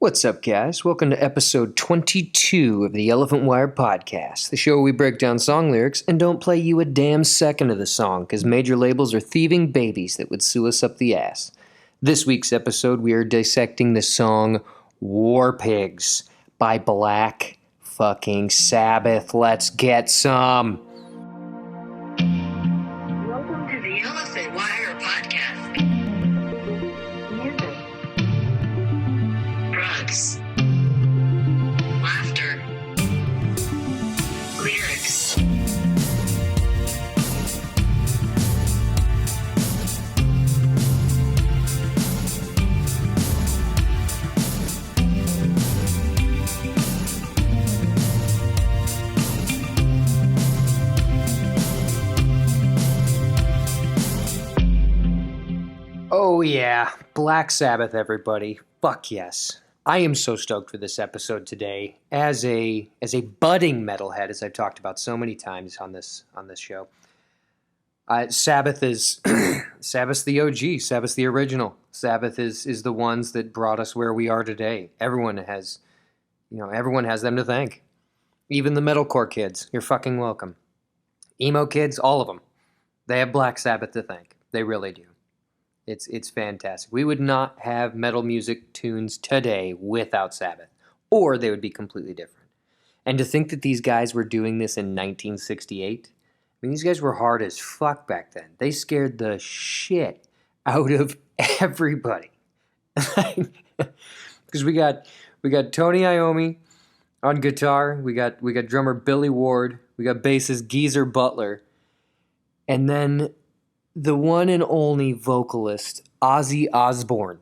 What's up, guys? Welcome to episode 22 of the Elephant Wire Podcast, the show where we break down song lyrics and don't play you a damn second of the song because major labels are thieving babies that would sue us up the ass. This week's episode, we are dissecting the song War Pigs by Black fucking Sabbath. Let's get some. Welcome to the Elephant Wire Podcast. Music, drugs, laughter, lyrics. Oh yeah, Black Sabbath, everybody. Fuck yes. I am so stoked for this episode today. As a budding metalhead, as I've talked about so many times on this show, Sabbath is Sabbath's the OG. Sabbath's the original. Sabbath is the ones that brought us where we are today. Everyone has them to thank. Even the metalcore kids, you're fucking welcome. Emo kids, all of them, they have Black Sabbath to thank. They really do. It's fantastic. We would not have metal music tunes today without Sabbath, or they would be completely different. And to think that these guys were doing this in 1968, I mean, these guys were hard as fuck back then. They scared the shit out of everybody. Because we got Tony Iommi on guitar, we got drummer Billy Ward, we got bassist Geezer Butler, and then the one and only vocalist, Ozzy Osbourne.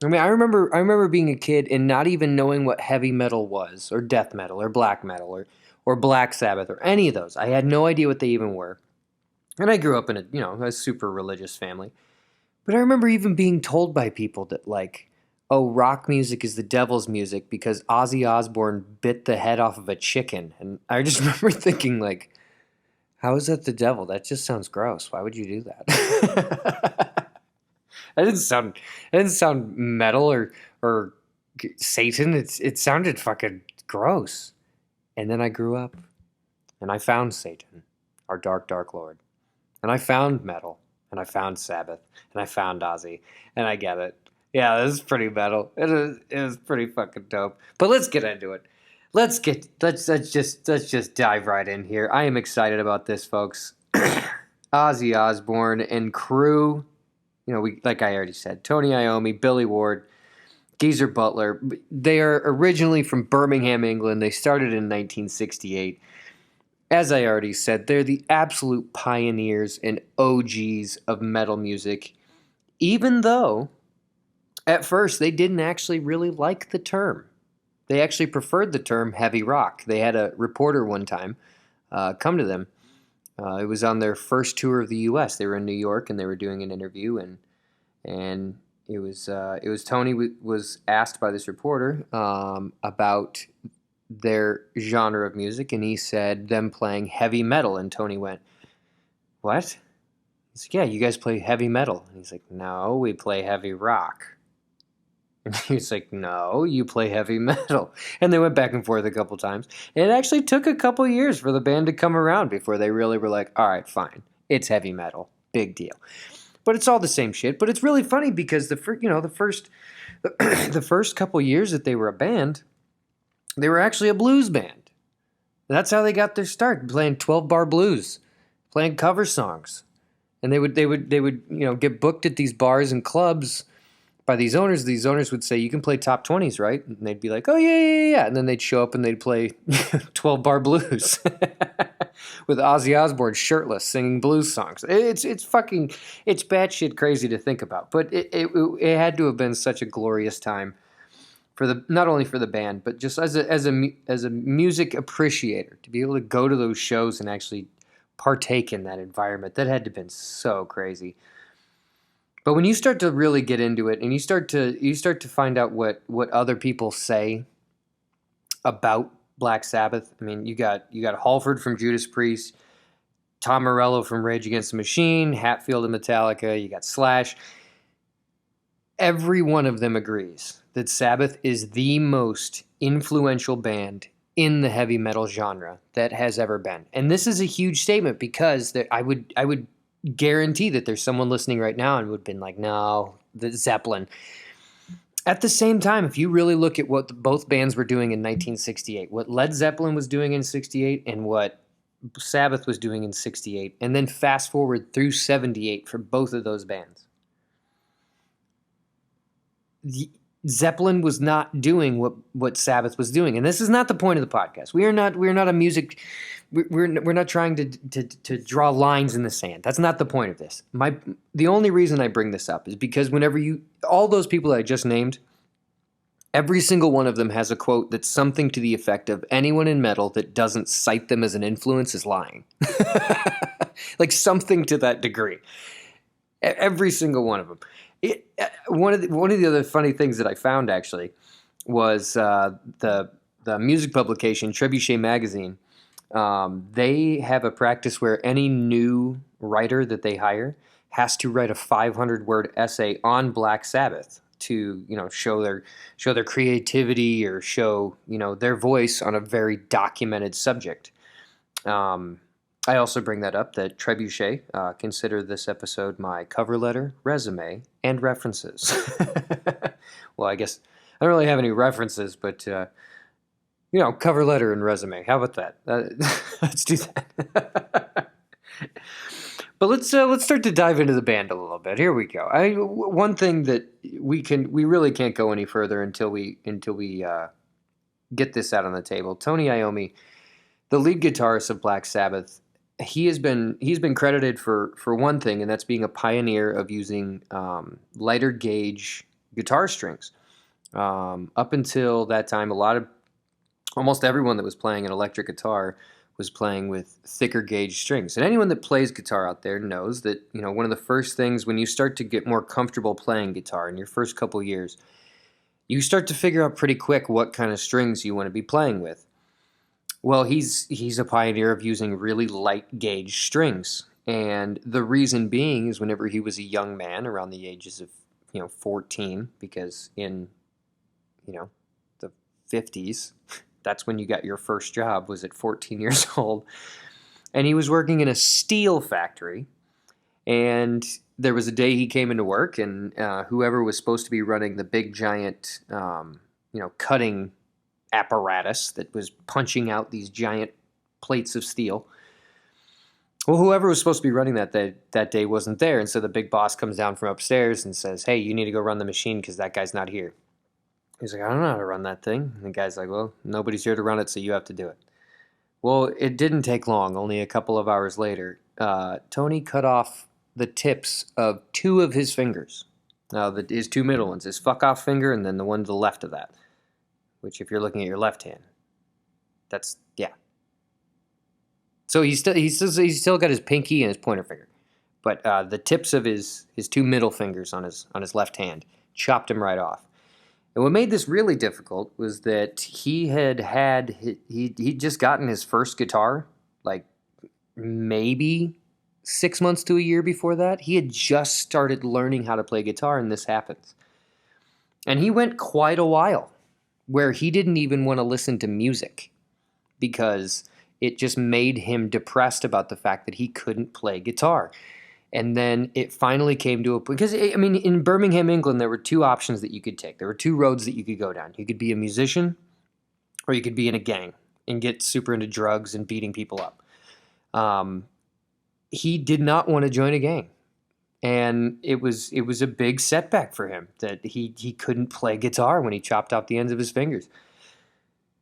I mean, I remember being a kid and not even knowing what heavy metal was, or death metal, or black metal, or Black Sabbath, or any of those. I had no idea what they even were. And I grew up in a super religious family. But I remember even being told by people that, rock music is the devil's music because Ozzy Osbourne bit the head off of a chicken. And I just remember thinking, how is that the devil? That just sounds gross. Why would you do that? That didn't sound metal or Satan. It sounded fucking gross. And then I grew up, and I found Satan, our dark, dark lord. And I found metal, and I found Sabbath, and I found Ozzy, and I get it. Yeah, this is pretty metal. It is pretty fucking dope. But let's get into it. Let's just dive right in here. I am excited about this, folks. Ozzy Osbourne and crew. Like I already said, Tony Iommi, Billy Ward, Geezer Butler. They are originally from Birmingham, England. They started in 1968. As I already said, they're the absolute pioneers and OGs of metal music, even though at first they didn't actually really like the term. They actually preferred the term heavy rock. They had a reporter one time come to them. It was on their first tour of the U.S. They were in New York and they were doing an interview, and it was Tony was asked by this reporter about their genre of music, and he said them playing heavy metal, and Tony went, "What?" He's like, "Yeah, you guys play heavy metal." And he's like, "No, we play heavy rock." And he's like, "No, you play heavy metal." And they went back and forth a couple times. And it actually took a couple years for the band to come around before they really were like, all right, fine, it's heavy metal, big deal. But it's all the same shit. But it's really funny because the first couple years that they were a band, they were actually a blues band. That's how they got their start, playing 12-bar blues, playing cover songs. And they would get booked at these bars and clubs by these owners. These owners would say, "You can play top 20s, right?" And they'd be like, "Oh, yeah. And then they'd show up and they'd play 12-bar blues with Ozzy Osbourne shirtless singing blues songs. It's batshit crazy to think about. But it had to have been such a glorious time for not only for the band, but just as a music appreciator, to be able to go to those shows and actually partake in that environment. That had to have been so crazy. But when you start to really get into it, and you start to find out what other people say about Black Sabbath. I mean, you got Halford from Judas Priest, Tom Morello from Rage Against the Machine, Hatfield and Metallica. You got Slash. every one of them agrees that Sabbath is the most influential band in the heavy metal genre that has ever been. And this is a huge statement because I would guarantee that there's someone listening right now and would have been like, no, the Zeppelin. At the same time, if you really look at what both bands were doing in 1968, what Led Zeppelin was doing in 68 and what Sabbath was doing in 68, and then fast forward through 78 for both of those bands, Zeppelin was not doing what Sabbath was doing. And this is not the point of the podcast. We are not a music, we're not trying to draw lines in the sand. That's not the point of this. The only reason I bring this up is because whenever all those people that I just named, every single one of them has a quote that's something to the effect of, anyone in metal that doesn't cite them as an influence is lying. Like something to that degree. Every single one of them. One of the other funny things that I found actually was the music publication Trebuchet Magazine. They have a practice where any new writer that they hire has to write a 500-word essay on Black Sabbath to show their creativity or show their voice on a very documented subject. I also bring that up that Trebuchet consider this episode my cover letter, resume, and references. Well, I guess I don't really have any references, but cover letter and resume. How about that? Let's do that. But let's start to dive into the band a little bit. Here we go. One thing that we really can't go any further until we get this out on the table. Tony Iommi, the lead guitarist of Black Sabbath, he's been credited for one thing, and that's being a pioneer of using lighter gauge guitar strings. Up until that time, almost everyone that was playing an electric guitar was playing with thicker gauge strings. And anyone that plays guitar out there knows that one of the first things when you start to get more comfortable playing guitar in your first couple years, you start to figure out pretty quick what kind of strings you want to be playing with. Well, he's a pioneer of using really light gauge strings. And the reason being is whenever he was a young man, around the ages of 14, because in the 50s, that's when you got your first job, was at 14 years old. And he was working in a steel factory. And there was a day he came into work, and whoever was supposed to be running the big giant cutting apparatus that was punching out these giant plates of steel. Well, whoever was supposed to be running that day wasn't there, and so the big boss comes down from upstairs and says, "Hey, you need to go run the machine because that guy's not here." He's like, "I don't know how to run that thing." And the guy's like, "Well, nobody's here to run it, so you have to do it." Well, it didn't take long. Only a couple of hours later, Tony cut off the tips of two of his fingers. His two middle ones, his fuck-off finger and then the one to the left of that. Which, if you're looking at your left hand, that's, yeah. So he's still got his pinky and his pointer finger, but the tips of his two middle fingers on his left hand chopped him right off. And what made this really difficult was that he'd just gotten his first guitar, like maybe 6 months to a year before that. He had just started learning how to play guitar, and this happens. And he went quite a while where he didn't even want to listen to music because it just made him depressed about the fact that he couldn't play guitar. And then it finally came to a point, because, in Birmingham, England, there were two options that you could take. There were two roads that you could go down. You could be a musician, or you could be in a gang and get super into drugs and beating people up. He did not want to join a gang. And it was a big setback for him that he couldn't play guitar when he chopped off the ends of his fingers.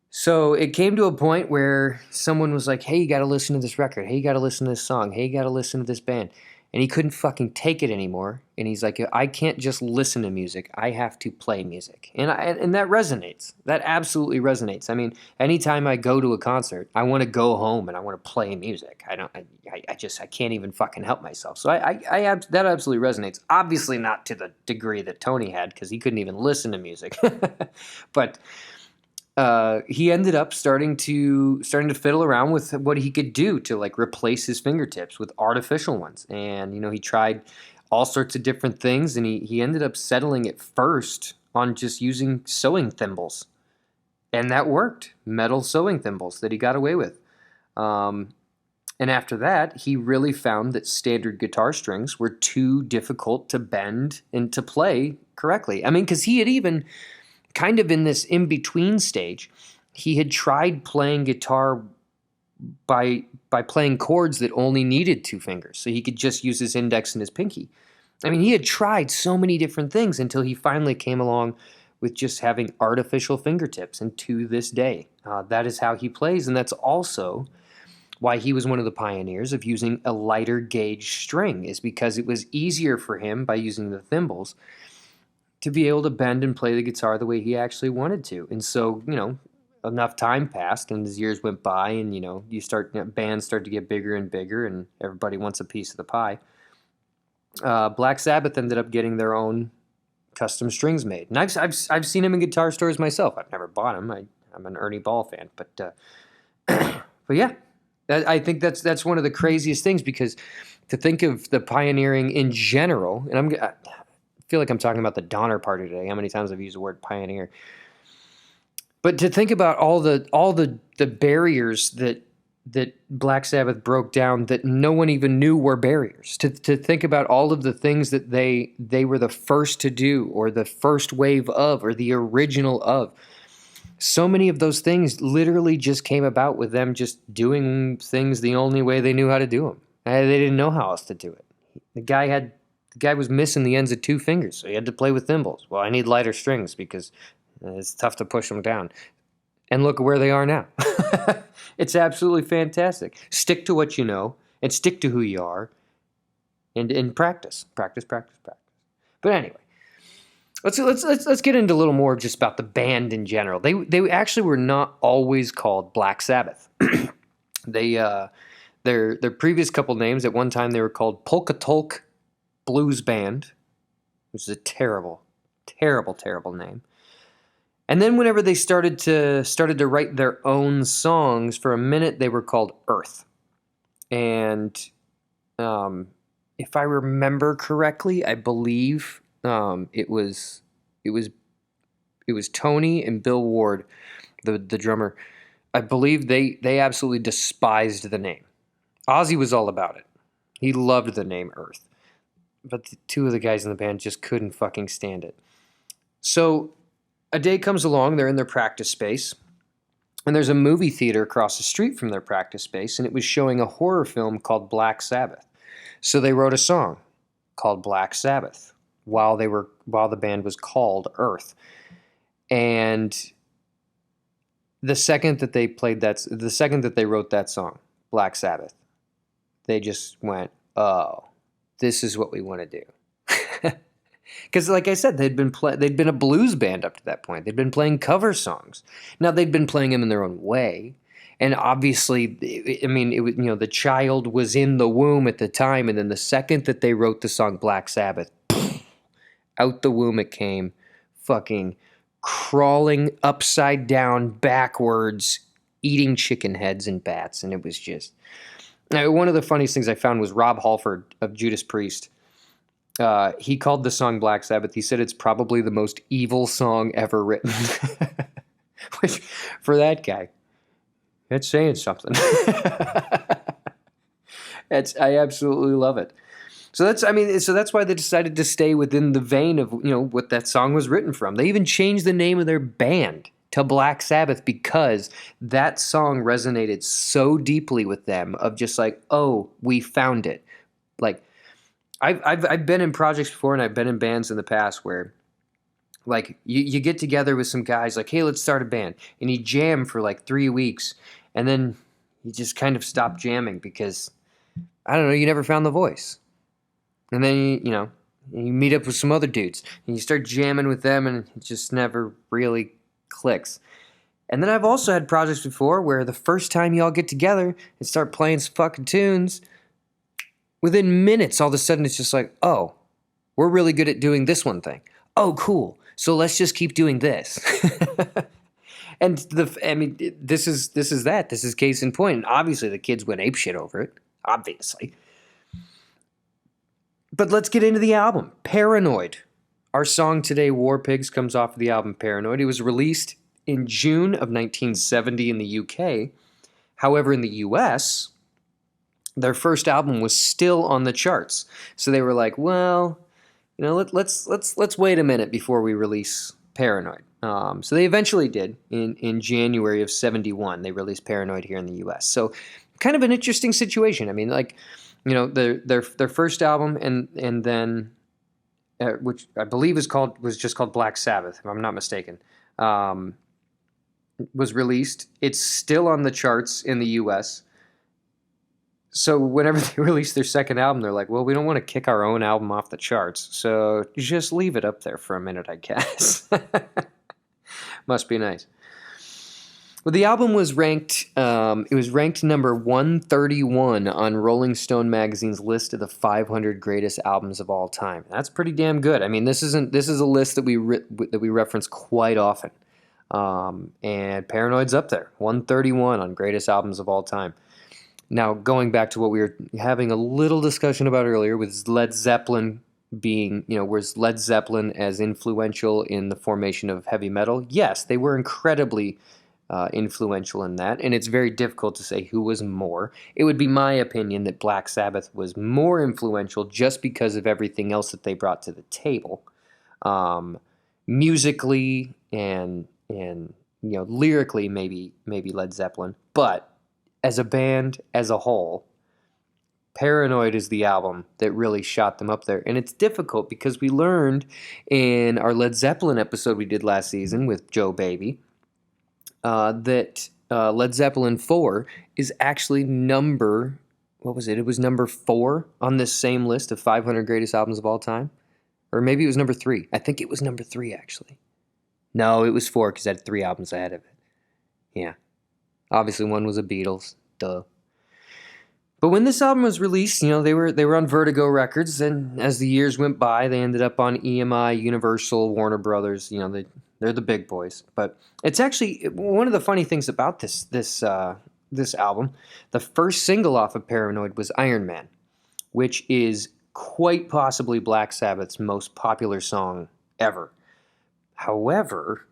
So it came to a point where someone was like, "Hey, you got to listen to this record. Hey, you got to listen to this song. Hey, you got to listen to this band." And he couldn't fucking take it anymore. And he's like, "I can't just listen to music. I have to play music." And that resonates. That absolutely resonates. Anytime I go to a concert, I want to go home and I want to play music. I can't even fucking help myself. So that absolutely resonates. Obviously not to the degree that Tony had, because he couldn't even listen to music. But he ended up starting to fiddle around with what he could do to replace his fingertips with artificial ones. And he tried all sorts of different things, and he ended up settling at first on just using sewing thimbles. And that worked. Metal sewing thimbles that he got away with. And after that, he really found that standard guitar strings were too difficult to bend and to play correctly. I mean, because he had even kind of in this in-between stage, he had tried playing guitar by playing chords that only needed two fingers. So he could just use his index and his pinky. I mean, he had tried so many different things until he finally came along with just having artificial fingertips. And to this day, that is how he plays. And that's also why he was one of the pioneers of using a lighter gauge string, is because it was easier for him by using the thimbles to be able to bend and play the guitar the way he actually wanted to. And so, enough time passed and as years went by and, bands start to get bigger and bigger and everybody wants a piece of the pie. Black Sabbath ended up getting their own custom strings made. And I've seen them in guitar stores myself. I've never bought them. I'm an Ernie Ball fan, but yeah. I think that's one of the craziest things, because to think of the pioneering in general, and I feel like I'm talking about the Donner Party today. How many times I've used the word pioneer? But to think about all the barriers that Black Sabbath broke down that no one even knew were barriers. To think about all of the things that they were the first to do, or the first wave of, or the original of. So many of those things literally just came about with them just doing things the only way they knew how to do them. They didn't know how else to do it. The guy was missing the ends of two fingers, so he had to play with thimbles. Well, I need lighter strings because it's tough to push them down. And look at where they are now. It's absolutely fantastic. Stick to what you know, and stick to who you are, and practice. But anyway. Let's get into a little more just about the band in general. They actually were not always called Black Sabbath. Their previous couple names, at one time they were called Polka Tulk Blues Band, which is a terrible name. And then whenever they started to write their own songs, for a minute they were called Earth. And if I remember correctly, I believe it was Tony and Bill Ward, the drummer. I believe they absolutely despised the name. Ozzy was all about it. He loved the name Earth. But the two of the guys in the band just couldn't fucking stand it. So a day comes along, they're in their practice space, and there's a movie theater across the street from their practice space, and it was showing a horror film called Black Sabbath. So they wrote a song called Black Sabbath while the band was called Earth. And the second that they wrote that song, Black Sabbath, they just went, "Oh, this is what we want to do." Because, like I said, they'd been a blues band up to that point. They'd been playing cover songs. Now they'd been playing them in their own way, and obviously, I mean, it was, the child was in the womb at the time, and then the second that they wrote the song Black Sabbath, out the womb it came, fucking crawling upside down, backwards, eating chicken heads and bats, and it was just. Now, one of the funniest things I found was Rob Halford of Judas Priest. He called the song Black Sabbath. He said it's probably the most evil song ever written. Which, for that guy, that's saying something. I absolutely love it. So that's why they decided to stay within the vein of, what that song was written from. They even changed the name of their band to Black Sabbath because that song resonated so deeply with them, of just like, oh, we found it. Like, I've been in projects before, and I've been in bands in the past where, like, you get together with some guys, like, hey, let's start a band, and you jam for like 3 weeks, and then you just kind of stop jamming because, I don't know, you never found the voice. And then you meet up with some other dudes, and you start jamming with them, and it just never really clicks. And then I've also had projects before where the first time y'all get together and start playing some fucking tunes, within minutes, all of a sudden, it's just like, oh, we're really good at doing this one thing. Oh, cool. So let's just keep doing this. And this is that. This is case in point. And obviously, the kids went apeshit over it. Obviously. But let's get into the album. Paranoid. Our song today, War Pigs, comes off of the album Paranoid. It was released in June of 1970 in the UK. However, in the US, their first album was still on the charts. So they were like, well, let's wait a minute before we release Paranoid. So they eventually did in January of 71. They released Paranoid here in the US. So kind of an interesting situation. I mean, like, their first album and then which I believe was just called Black Sabbath, if I'm not mistaken, was released. It's still on the charts in the US. So whenever they release their second album, they're like, well, we don't want to kick our own album off the charts, so just leave it up there for a minute, I guess. Must be nice. Well, the album was ranked. It was ranked number 131 on Rolling Stone magazine's list of the 500 greatest albums of all time. That's pretty damn good. I mean, this is a list that we reference quite often, and Paranoid's up there, 131 on greatest albums of all time. Now, going back to what we were having a little discussion about earlier, with Led Zeppelin being, was Led Zeppelin as influential in the formation of heavy metal? Yes, they were incredibly influential in that, and it's very difficult to say who was more. It would be my opinion that Black Sabbath was more influential just because of everything else that they brought to the table, musically and lyrically, maybe Led Zeppelin, but as a band as a whole, Paranoid is the album that really shot them up there. And it's difficult because we learned in our Led Zeppelin episode we did last season with Joe Baby that Led Zeppelin 4 is actually number 4 on this same list of 500 greatest albums of all time. Or maybe it was number 3. I think it was number 3, actually. No, it was 4 because I had 3 albums ahead of it. Yeah. Obviously, one was the Beatles. Duh. But when this album was released, they were on Vertigo Records, and as the years went by, they ended up on EMI, Universal, Warner Brothers. They're the big boys. But it's actually one of the funny things about this album. The first single off of Paranoid was Iron Man, which is quite possibly Black Sabbath's most popular song ever. However,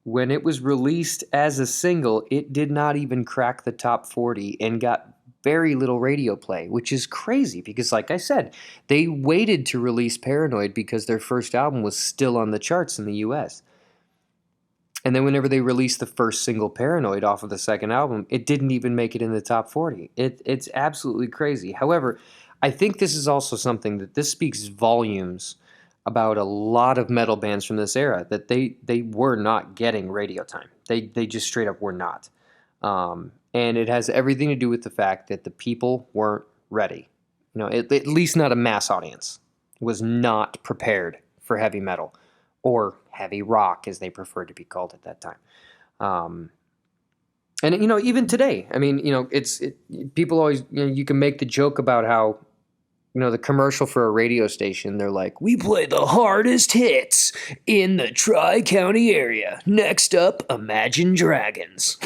when it was released as a single, it did not even crack the top 40 and got very little radio play, which is crazy because, like I said, they waited to release Paranoid because their first album was still on the charts in the US. And then whenever they released the first single, Paranoid, off of the second album, it didn't even make it in the top 40. It's absolutely crazy. However, I think this is also something that this speaks volumes about a lot of metal bands from this era, that they were not getting radio time. They just straight up were not. And it has everything to do with the fact that the people weren't ready. At least not a mass audience was not prepared for heavy metal, or heavy rock, as they preferred to be called at that time. And even today, I mean, people always, you can make the joke about how, the commercial for a radio station, they're like, we play the hardest hits in the Tri-County area. Next up, Imagine Dragons.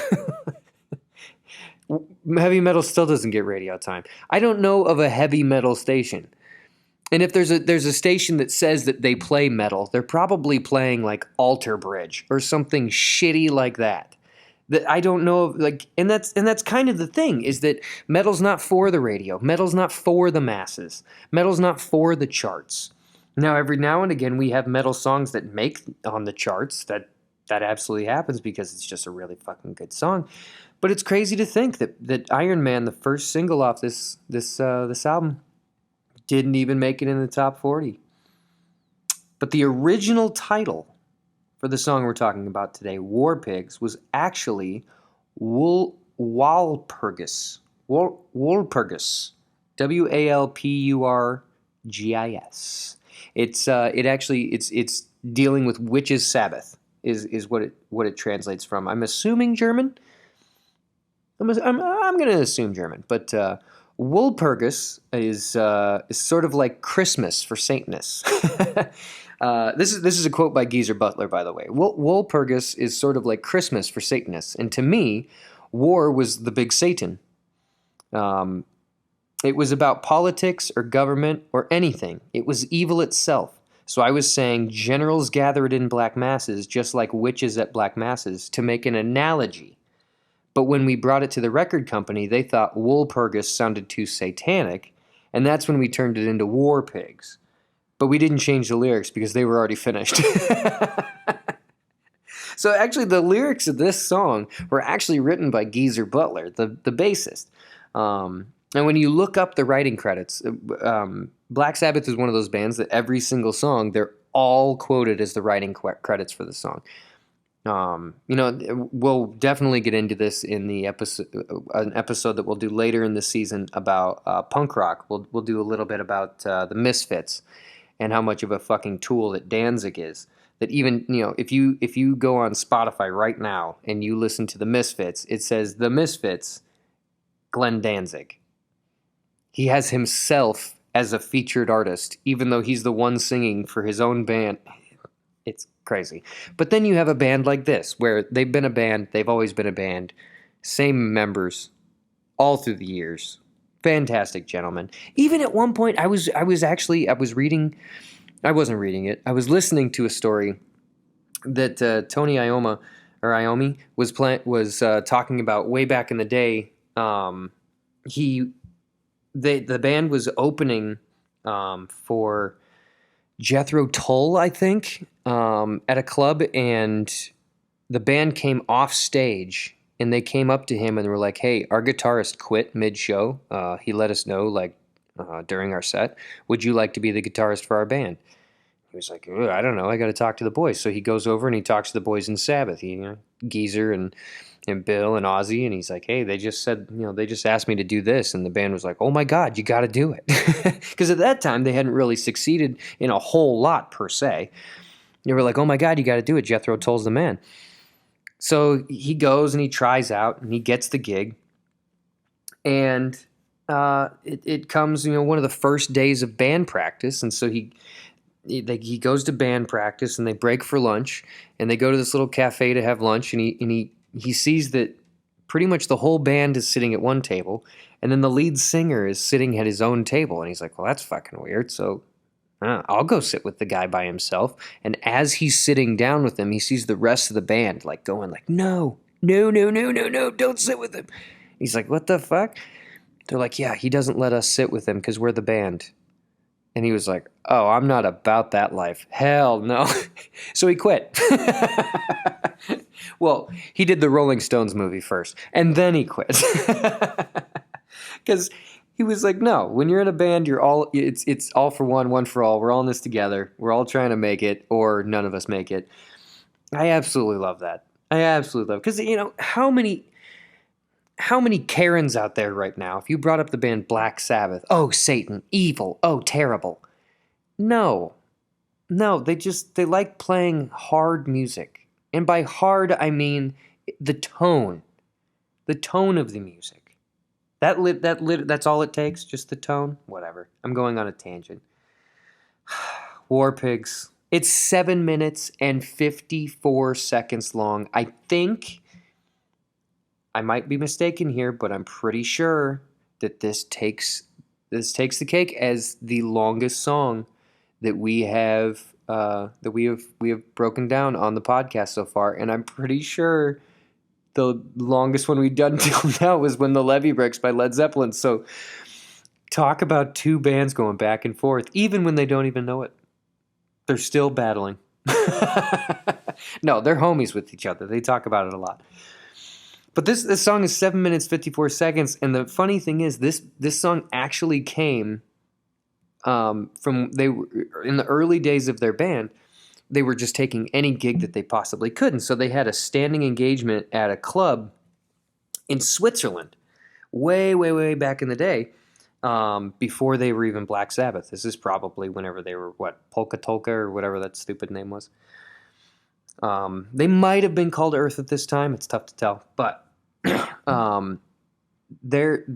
Heavy metal still doesn't get radio time. I don't know of a heavy metal station. And if there's a station that says that they play metal, they're probably playing like Alter Bridge or something shitty like that. That I don't know of, and that's kind of the thing, is that metal's not for the radio. Metal's not for the masses. Metal's not for the charts. Now, every now and again, we have metal songs that make on the charts. That absolutely happens because it's just a really fucking good song. But it's crazy to think that Iron Man, the first single off this album, didn't even make it in the top 40. But the original title for the song we're talking about today, War Pigs, was actually Walpurgis. Walpurgis. Walpurgis. It's dealing with witches' Sabbath is what it translates from. I'm assuming German. I'm going to assume German, but Walpurgis is sort of like Christmas for Satanists. This is a quote by Geezer Butler, by the way. Walpurgis is sort of like Christmas for Satanists, and to me, war was the big Satan. It was about politics or government or anything. It was evil itself. So I was saying generals gathered in black masses just like witches at black masses to make an analogy. But when we brought it to the record company, they thought Woolpurgis sounded too satanic, and that's when we turned it into War Pigs. But we didn't change the lyrics because they were already finished. So actually, the lyrics of this song were actually written by Geezer Butler, the bassist. And when you look up the writing credits, Black Sabbath is one of those bands that every single song, they're all quoted as the writing credits for the song. We'll definitely get into this in the an episode that we'll do later in the season about punk rock. We'll do a little bit about the Misfits and how much of a fucking tool that Danzig is. That even, if you go on Spotify right now and you listen to the Misfits, it says the Misfits, Glenn Danzig. He has himself as a featured artist, even though he's the one singing for his own band. It's crazy. But then you have a band like this, where they've been a band, they've always been a band, same members, all through the years. Fantastic gentlemen. Even at one point, I was reading, I wasn't reading it, I was listening to a story that Tony Iommi was talking about way back in the day. The band was opening for Jethro Tull, I think, at a club, and the band came off stage, and they came up to him and were like, "Hey, our guitarist quit mid-show. He let us know, during our set. Would you like to be the guitarist for our band?" He was like, "I don't know. I got to talk to the boys." So he goes over and he talks to the boys in Sabbath. Geezer and Bill and Ozzy, and he's like, "Hey, they just said, they just asked me to do this," and the band was like, "Oh my God, you got to do it," because at that time they hadn't really succeeded in a whole lot per se. They were like, "Oh my God, you got to do it. Jethro Tull's the man." So he goes and he tries out and he gets the gig, and it comes, one of the first days of band practice, and so he goes to band practice and they break for lunch and they go to this little cafe to have lunch, and he sees that pretty much the whole band is sitting at one table, and then the lead singer is sitting at his own table, and he's like, "Well, that's fucking weird, so I'll go sit with the guy by himself." And as he's sitting down with him, he sees the rest of the band going "No, no, no, no, no, no, don't sit with him." He's like, "What the fuck?" They're like, "Yeah, he doesn't let us sit with him because we're the band." And he was like, "Oh, I'm not about that life. Hell no." So he quit. Well, he did the Rolling Stones movie first, and then he quit. Because he was like, "No, when you're in a band, it's all for one for all. We're all in this together. We're all trying to make it, or none of us make it." I absolutely love that. I absolutely love it. Because, how many Karens out there right now, if you brought up the band Black Sabbath, "Oh, Satan, evil, oh, terrible." No, they like playing hard music. And by hard, I mean the tone of the music. That's all it takes, just the tone. Whatever. I'm going on a tangent. War Pigs. It's 7 minutes and 54 seconds long. I think, I might be mistaken here, but I'm pretty sure that this takes the cake as the longest song that we have broken down on the podcast so far, and I'm pretty sure the longest one we've done till now was "When the Levee Breaks" by Led Zeppelin. So talk about two bands going back and forth, even when they don't even know it. They're still battling. No, they're homies with each other. They talk about it a lot. But this song is 7 minutes 54 seconds, and the funny thing is this song actually came from, they were in the early days of their band. They were just taking any gig that they possibly could, and so they had a standing engagement at a club in Switzerland, way, way, way back in the day, before they were even Black Sabbath. This is probably whenever they were Polka Tolka or whatever that stupid name was. They might have been called Earth at this time. It's tough to tell, but their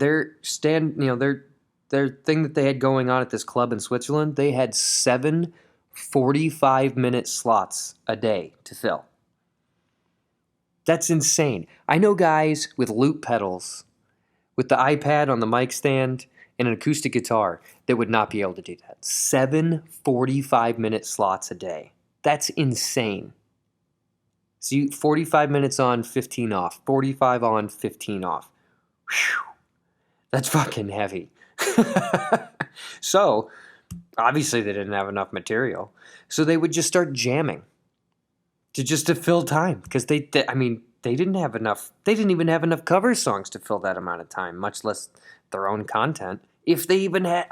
thing that they had going on at this club in Switzerland, they had 7 45-minute slots a day to fill. That's insane. I know guys with loop pedals, with the iPad on the mic stand, and an acoustic guitar that would not be able to do that. 7 45-minute slots a day. That's insane. So 45 minutes on, 15 off. 45 on, 15 off. Whew. That's fucking heavy. So, obviously they didn't have enough material. So they would just start jamming to fill time because they didn't have enough. They didn't even have enough cover songs to fill that amount of time, much less their own content. If they even had,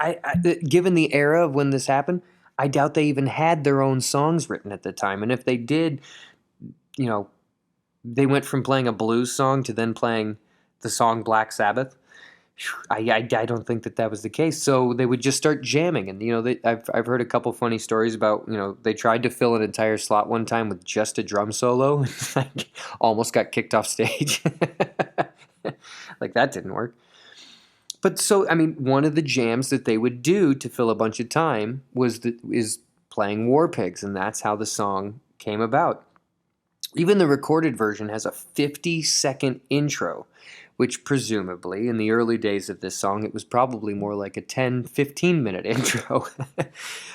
given the era of when this happened, I doubt they even had their own songs written at the time. And if they did, you know, they went from playing a blues song to then playing the song Black Sabbath. I don't think that was the case. So they would just start jamming, and I've heard a couple funny stories about they tried to fill an entire slot one time with just a drum solo, and almost got kicked off stage. Like that didn't work. But so one of the jams that they would do to fill a bunch of time is playing War Pigs, and that's how the song came about. Even the recorded version has a 50-second intro, which presumably, in the early days of this song, it was probably more like a 10, 15-minute intro.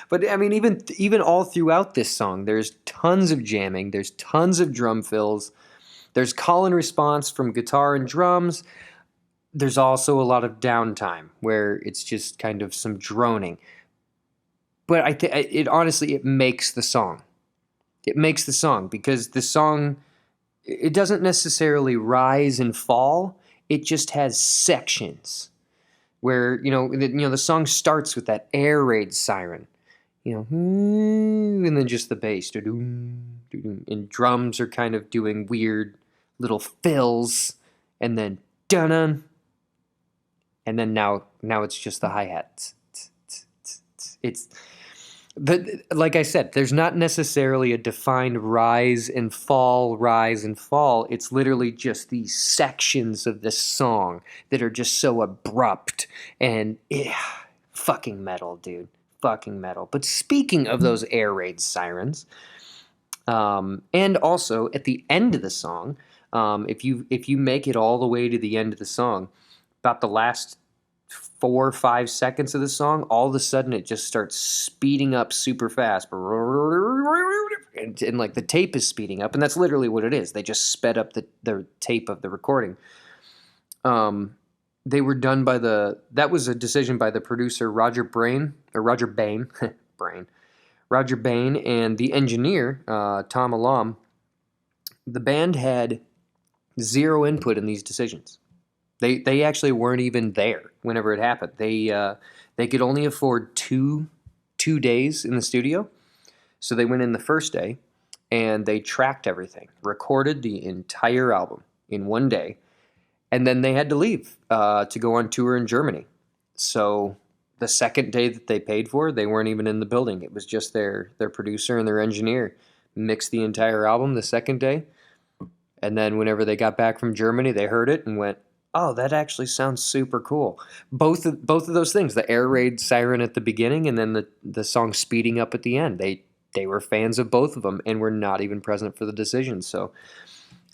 But even all throughout this song, there's tons of jamming, there's tons of drum fills, there's call and response from guitar and drums. There's also a lot of downtime where it's just kind of some droning. But it makes the song. It makes the song because the song, it doesn't necessarily rise and fall. It just has sections where, the song starts with that air raid siren, and then just the bass. And drums are kind of doing weird little fills, and then dun-dun. And then now it's just the hi-hat. Like I said, there's not necessarily a defined rise and fall. It's literally just these sections of this song that are just so abrupt and fucking metal, dude. Fucking metal. But speaking of those air raid sirens, and also at the end of the song, if you make it all the way to the end of the song, about the last 4 or 5 seconds of the song, all of a sudden it just starts speeding up super fast. And like the tape is speeding up, and that's literally what it is. They just sped up the tape of the recording. They were done that was a decision by the producer Roger Bain, and the engineer, Tom Alam. The band had zero input in these decisions. They actually weren't even there whenever it happened. They could only afford two days in the studio, so they went in the first day and they tracked everything, recorded the entire album in one day, and then they had to leave to go on tour in Germany. So the second day that they paid for, they weren't even in the building. It was just their producer and their engineer mixed the entire album the second day, and then whenever they got back from Germany, they heard it and went, oh, that actually sounds super cool. Both of those things, the air raid siren at the beginning and then the song speeding up at the end. They were fans of both of them and were not even present for the decision. So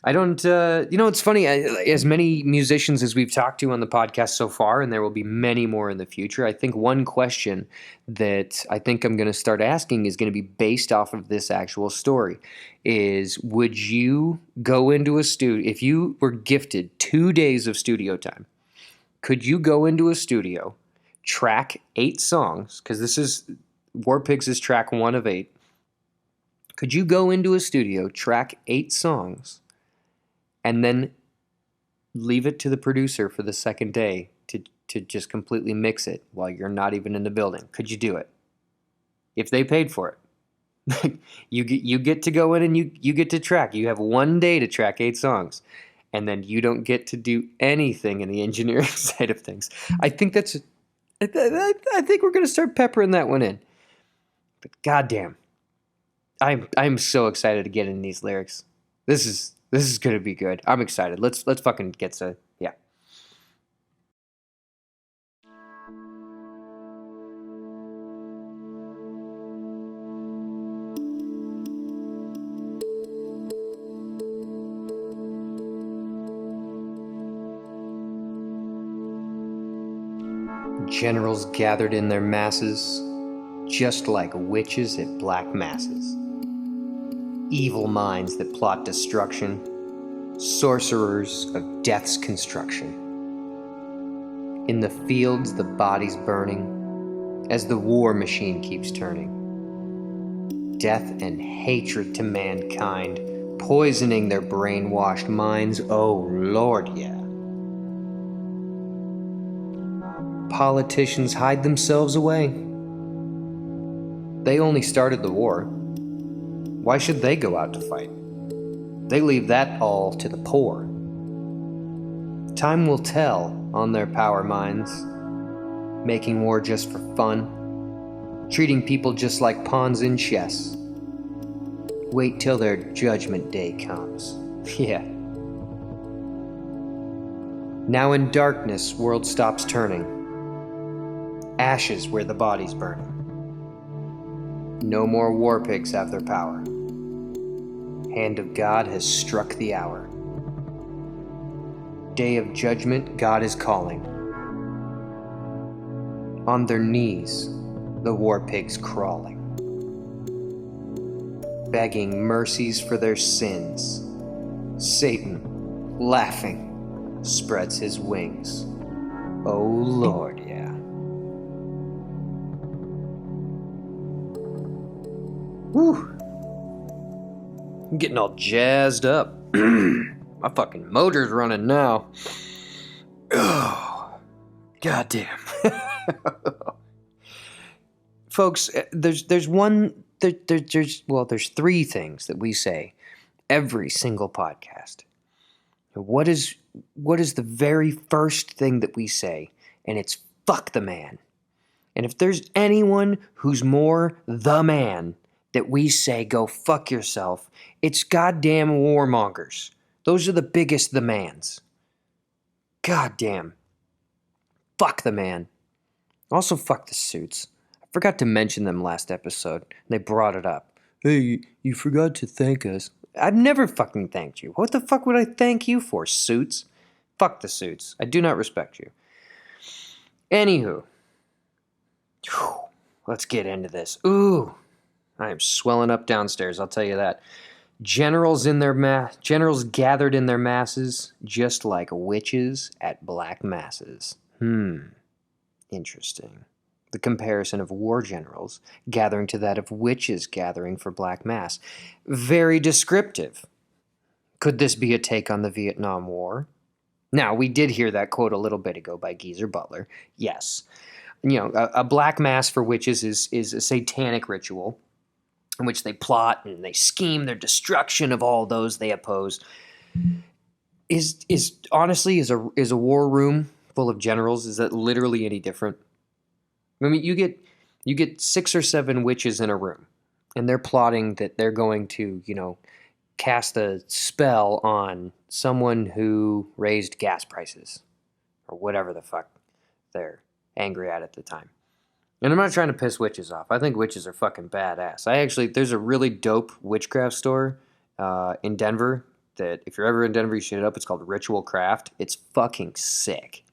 I don't, it's funny, as many musicians as we've talked to on the podcast so far, and there will be many more in the future, I think one question that I think I'm going to start asking is going to be based off of this actual story is, would you go into a studio, if you were gifted 2 days of studio time, could you go into a studio, track 8 songs, because this is, War Pigs is track 1 of 8, could you go into a studio, track 8 songs, and then leave it to the producer for the second day to just completely mix it while you're not even in the building? Could you do it? If they paid for it. You get to go in and you get to track. You have 1 day to track 8 songs. And then you don't get to do anything in the engineering side of things. I think I think we're going to start peppering that one in. But goddamn. I'm so excited to get in these lyrics. This is gonna be good. I'm excited. Let's fucking get to, yeah. Generals gathered in their masses, just like witches at black masses. Evil minds that plot destruction, sorcerers of death's construction. In the fields, the bodies burning, as the war machine keeps turning. Death and hatred to mankind, poisoning their brainwashed minds. Oh Lord, yeah. Politicians hide themselves away. They only started the war. Why should they go out to fight? They leave that all to the poor. Time will tell on their power minds, making war just for fun, treating people just like pawns in chess. Wait till their judgment day comes. Yeah. Now in darkness, world stops turning. Ashes where the body's burning. No more war pigs have their power. Hand of God has struck the hour. Day of judgment, God is calling. On their knees, the war pigs crawling, begging mercies for their sins. Satan, laughing, spreads his wings. Oh Lord, yeah. Whew. I'm getting all jazzed up. My fucking motor's running now. Oh, goddamn. Folks, there's three things that we say every single podcast. What is the very first thing that we say? And it's fuck the man. And if there's anyone who's more the man that we say go fuck yourself, it's goddamn warmongers. Those are the biggest the mans. Goddamn. Fuck the man. Also fuck the suits. I forgot to mention them last episode. They brought it up. Hey, you forgot to thank us. I've never fucking thanked you. What the fuck would I thank you for, suits? Fuck the suits. I do not respect you. Anywho. Whew, let's get into this. Ooh. I am swelling up downstairs, I'll tell you that. Generals gathered in their masses, just like witches at black masses. Interesting. The comparison of war generals gathering to that of witches gathering for black mass. Very descriptive. Could this be a take on the Vietnam War? Now, we did hear that quote a little bit ago by Geezer Butler. Yes. You know, a black mass for witches is a satanic ritual in which they plot and they scheme their destruction of all those they oppose. Is honestly a war room full of generals, is that literally any different? I mean, you get 6 or 7 witches in a room, and they're plotting that they're going to, cast a spell on someone who raised gas prices or whatever the fuck they're angry at the time. And I'm not trying to piss witches off. I think witches are fucking badass. There's a really dope witchcraft store in Denver that if you're ever in Denver, you should hit up. It's called Ritual Craft. It's fucking sick.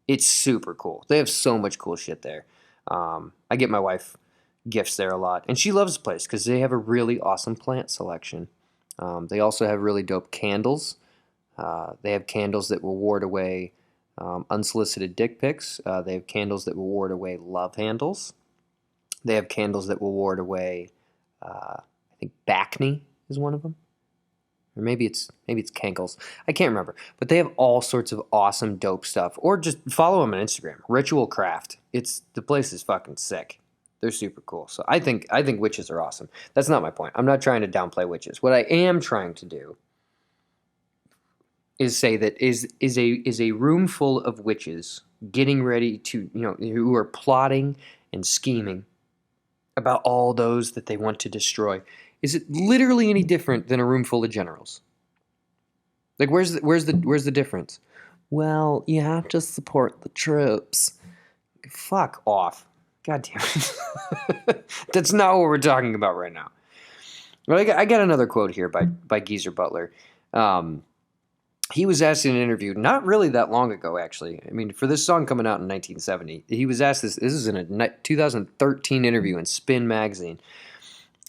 It's super cool. They have so much cool shit there. I get my wife gifts there a lot. And she loves the place because they have a really awesome plant selection. They also have really dope candles. They have candles that will ward away unsolicited dick pics. They have candles that will ward away love handles. They have candles that will ward away, I think Bacne is one of them. Or maybe it's Cankles. I can't remember. But they have all sorts of awesome, dope stuff. Or just follow them on Instagram. Ritual Craft. The place is fucking sick. They're super cool. So I think witches are awesome. That's not my point. I'm not trying to downplay witches. What I am trying to do is say that is a room full of witches getting ready to, who are plotting and scheming about all those that they want to destroy. Is it literally any different than a room full of generals? Like, where's the difference? Well, you have to support the troops. Fuck off. God damn it. That's not what we're talking about right now. But I got another quote here by Geezer Butler. he was asked in an interview not really that long ago, actually. I mean, for this song coming out in 1970, he was asked this. This is in a 2013 interview in Spin magazine.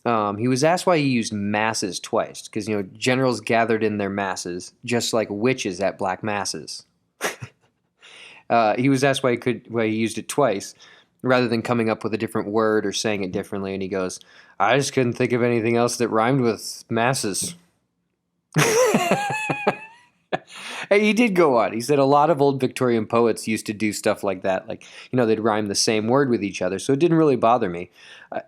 He was asked why he used masses twice, because generals gathered in their masses, just like witches at black masses. He was asked why he used it twice, rather than coming up with a different word or saying it differently, and he goes, "I just couldn't think of anything else that rhymed with masses." Hey, he did go on. He said a lot of old Victorian poets used to do stuff like that. Like, they'd rhyme the same word with each other, so it didn't really bother me.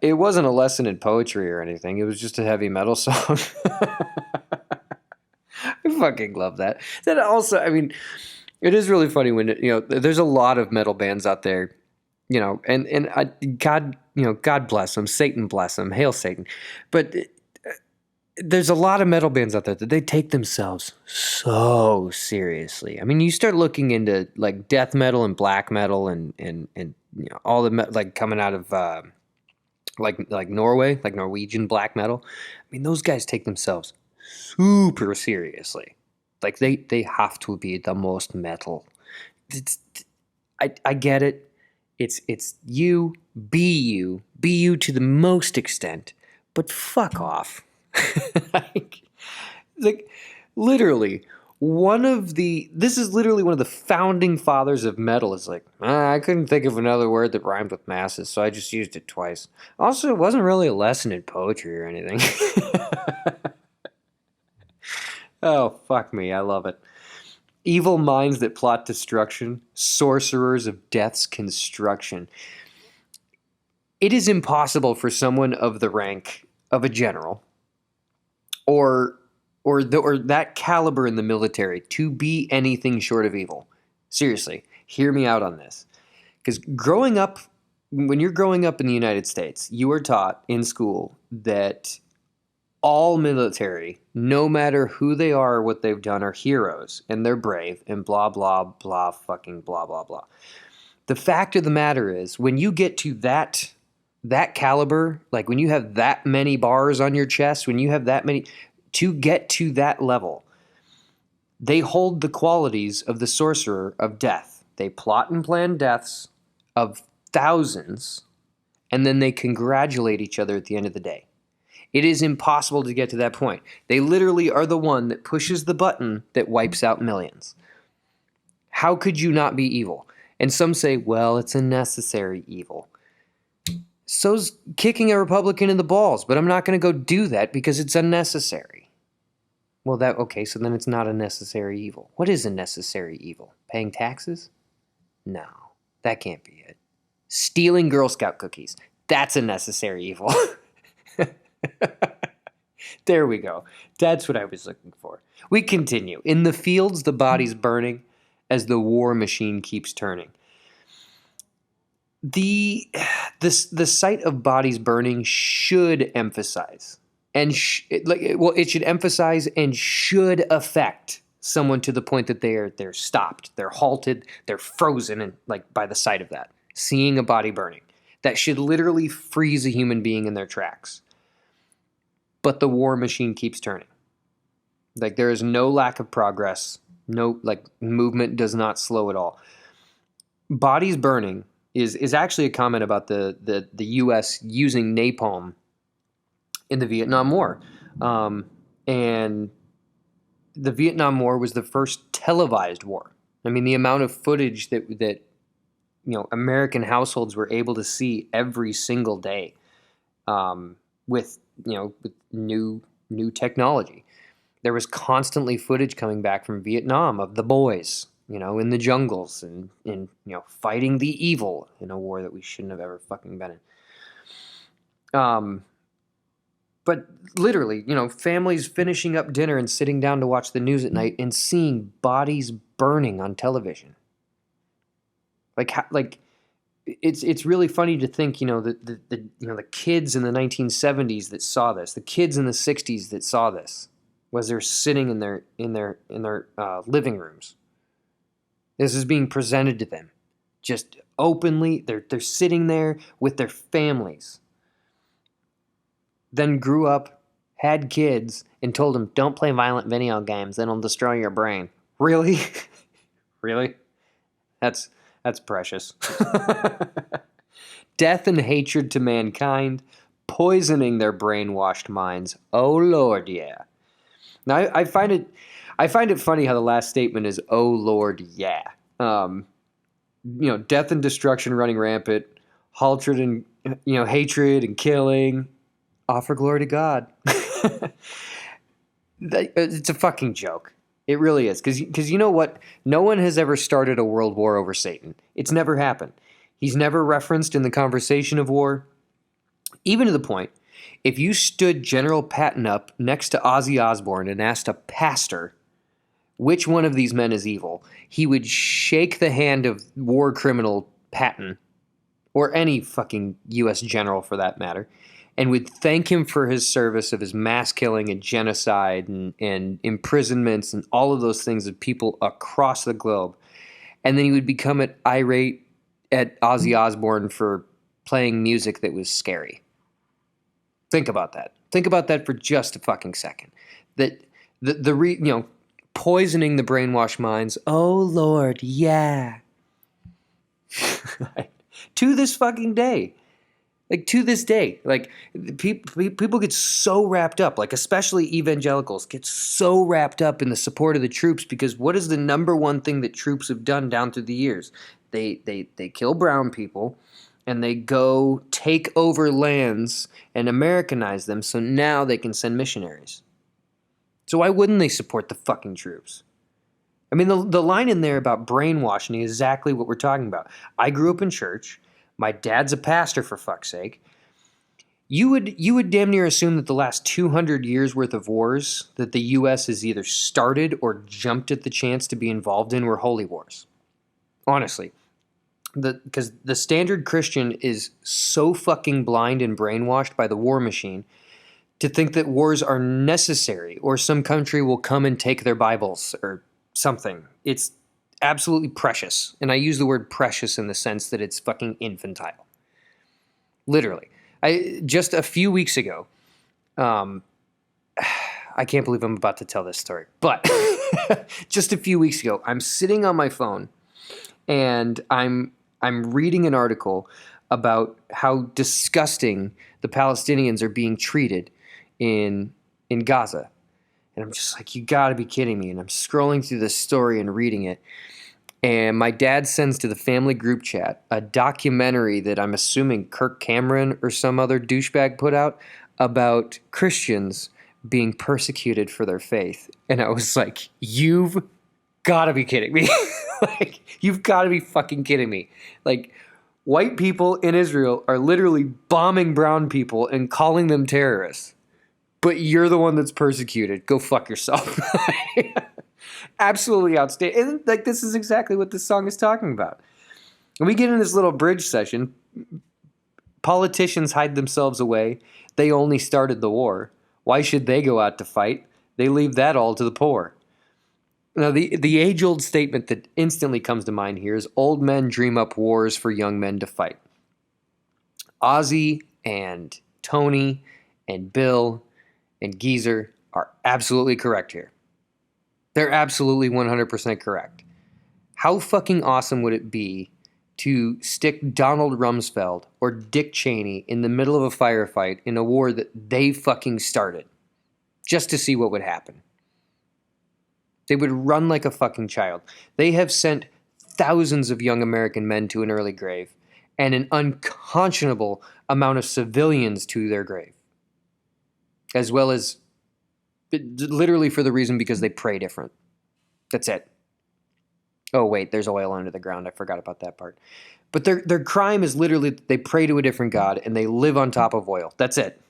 It wasn't a lesson in poetry or anything. It was just a heavy metal song. I fucking love that. That also, I mean, it is really funny when, there's a lot of metal bands out there, and God, God bless them. Satan bless them. Hail Satan. But there's a lot of metal bands out there that they take themselves so seriously. I mean, you start looking into like death metal and black metal and all the like coming out of like Norway, like Norwegian black metal. I mean, those guys take themselves super seriously. Like they have to be the most metal. It's, I get it. It's you, be you to the most extent, but fuck off. like literally this is literally one of the founding fathers of metal. Is like, I couldn't think of another word that rhymed with masses, so I just used it twice. Also, it wasn't really a lesson in poetry or anything. Oh, fuck me, I love it. Evil minds that plot destruction, sorcerers of death's construction. It is impossible for someone of the rank of a general or that caliber in the military to be anything short of evil. Seriously, hear me out on this. Because when you're growing up in the United States, you are taught in school that all military, no matter who they are or what they've done, are heroes and they're brave and blah, blah, blah, fucking blah, blah, blah. The fact of the matter is, when you get to that caliber, like when you have that many bars on your chest, when you have that many, to get to that level, they hold the qualities of the sorcerer of death. They plot and plan deaths of thousands, and then they congratulate each other at the end of the day. It is impossible to get to that point. They literally are the one that pushes the button that wipes out millions. How could you not be evil? And some say, well, it's a necessary evil. So's kicking a Republican in the balls, but I'm not going to go do that because it's unnecessary. Well, okay, so then it's not a necessary evil. What is a necessary evil? Paying taxes? No, that can't be it. Stealing Girl Scout cookies. That's a necessary evil. There we go. That's what I was looking for. We continue. In the fields, the body's burning as the war machine keeps turning. The sight of bodies burning should emphasize and it should emphasize and should affect someone to the point that they're stopped, they're halted, they're frozen, and like by the sight of that, seeing a body burning. That should literally freeze a human being in their tracks. But the war machine keeps turning. Like, there is no lack of progress. No, like, movement does not slow at all. Bodies burning is actually a comment about the U.S. using napalm in the Vietnam War. And the Vietnam War was the first televised war. I mean, the amount of footage that American households were able to see every single day, with new technology. There was constantly footage coming back from Vietnam of the boys, in the jungles and fighting the evil in a war that we shouldn't have ever fucking been in. But literally, families finishing up dinner and sitting down to watch the news at night and seeing bodies burning on television. It's really funny to think, the kids in the 1970s that saw this, the kids in the 60s that saw this, was they're sitting in their living rooms. This is being presented to them, just openly. They're sitting there with their families. Then grew up, had kids, and told them, "Don't play violent video games; it'll destroy your brain." Really? Really? That's precious. Death and hatred to mankind, poisoning their brainwashed minds. Oh Lord, yeah. Now I find it funny how the last statement is "Oh Lord, yeah." Death and destruction running rampant, hatred and hatred and killing. Offer glory to God. It's a fucking joke. It really is. Because you know what? No one has ever started a world war over Satan. It's never happened. He's never referenced in the conversation of war. Even to the point, if you stood General Patton up next to Ozzy Osbourne and asked a pastor which one of these men is evil, he would shake the hand of war criminal Patton, or any fucking U.S. general for that matter, and would thank him for his service of his mass killing and genocide and imprisonments and all of those things of people across the globe. And then he would become irate at Ozzy Osbourne for playing music that was scary. Think about that. Think about that for just a fucking second. That poisoning the brainwashed minds. Oh Lord, yeah. To this fucking day. Like, to this day, like, people get so wrapped up, like, especially evangelicals get so wrapped up in the support of the troops, because what is the number one thing that troops have done down through the years? They kill brown people, and they go take over lands and Americanize them, so now they can send missionaries. So why wouldn't they support the fucking troops? I mean, the line in there about brainwashing is exactly what we're talking about. I grew up in church. My dad's a pastor, for fuck's sake. You would damn near assume that the last 200 years worth of wars that the U.S. has either started or jumped at the chance to be involved in were holy wars. Honestly. Because the standard Christian is so fucking blind and brainwashed by the war machine to think that wars are necessary or some country will come and take their Bibles or something. It's absolutely precious. And I use the word precious in the sense that it's fucking infantile. Literally. Just a few weeks ago, I can't believe I'm about to tell this story, but just a few weeks ago, I'm sitting on my phone and I'm reading an article about how disgusting the Palestinians are being treated in Gaza. And I'm just like, you gotta be kidding me. And I'm scrolling through this story and reading it. And my dad sends to the family group chat a documentary that I'm assuming Kirk Cameron or some other douchebag put out about Christians being persecuted for their faith. And I was like, you've gotta be kidding me. Like, you've gotta be fucking kidding me. Like, white people in Israel are literally bombing brown people and calling them terrorists. But you're the one that's persecuted. Go fuck yourself. Absolutely outstanding. And like, this is exactly what this song is talking about. And we get in this little bridge session. Politicians hide themselves away. They only started the war. Why should they go out to fight? They leave that all to the poor. Now, the age-old statement that instantly comes to mind here is old men dream up wars for young men to fight. Ozzy and Tony and Bill and Geezer are absolutely correct here. They're absolutely 100% correct. How fucking awesome would it be to stick Donald Rumsfeld or Dick Cheney in the middle of a firefight in a war that they fucking started, just to see what would happen? They would run like a fucking child. They have sent thousands of young American men to an early grave and an unconscionable amount of civilians to their grave, as well as literally for the reason because they pray different. That's it. Oh, wait, there's oil under the ground. I forgot about that part. But their crime is literally they pray to a different god and they live on top of oil. That's it.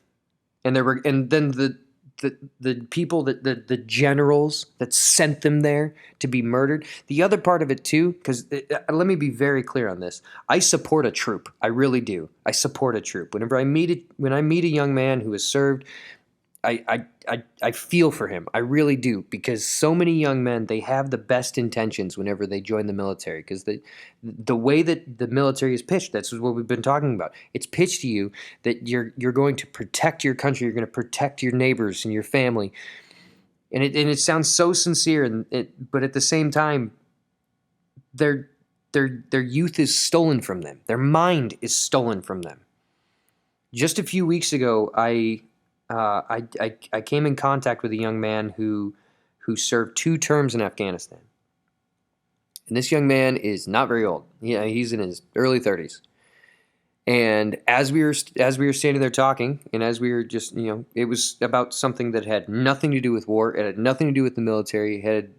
And then the people the generals that sent them there to be murdered. The other part of it too, because let me be very clear on this. I support a troop. I really do. I support a troop. When I meet a young man who has served, I feel for him. I really do, because so many young men, they have the best intentions whenever they join the military, because the way that the military is pitched, that's what we've been talking about. It's pitched to you that you're going to protect your country, you're going to protect your neighbors and your family. And it sounds so sincere, but at the same time, their their youth is stolen from them. Their mind is stolen from them. Just a few weeks ago, I came in contact with a young man who served 2 terms in Afghanistan, and this young man is not very old. Yeah, he's in his early 30s. And as we were standing there talking, and as we were just, it was about something that had nothing to do with war. It had nothing to do with the military. It